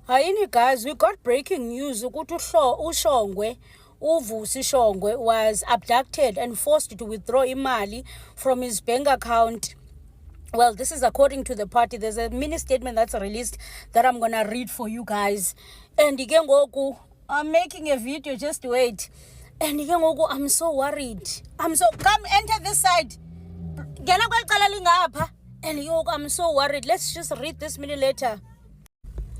Hayini guys, we got breaking news ukuthi uShongwe, Vusi Shongwe was abducted and forced to withdraw imali from his bank account. Well, this is according to the party. There's a mini statement that's released that I'm gonna read for you guys. And again, I'm making a video, just wait. And again, I'm so worried. Come enter this side. And I'm so worried. Let's just read this mini letter.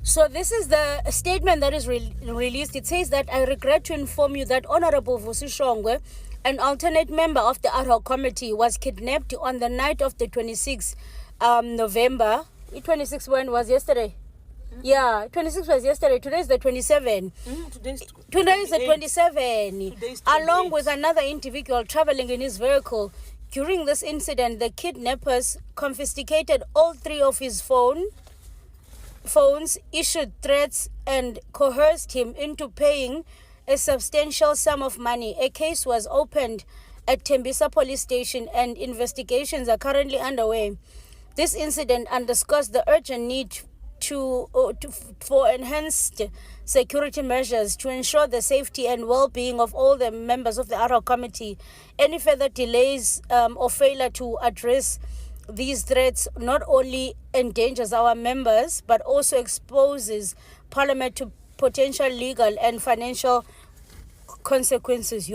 So this is the statement that is released. It says that I regret to inform you that Honorable Vusi Shongwe, an alternate member of the ad hoc committee, was kidnapped on the night of the 26th November. 26 when was yesterday? Yeah, 26 was yesterday. Today is the 27. Today is the 27. Along with another individual traveling in his vehicle. During this incident, the kidnappers confiscated all three of his phones, issued threats, and coerced him into paying a substantial sum of money. A case was opened at Tembisa police station and investigations are currently underway. This incident underscores the urgent need for enhanced security measures to ensure the safety and well-being of all the members of the ad hoc committee. Any further delays or failure to address these threats not only endangers our members but also exposes Parliament to potential legal and financial consequences.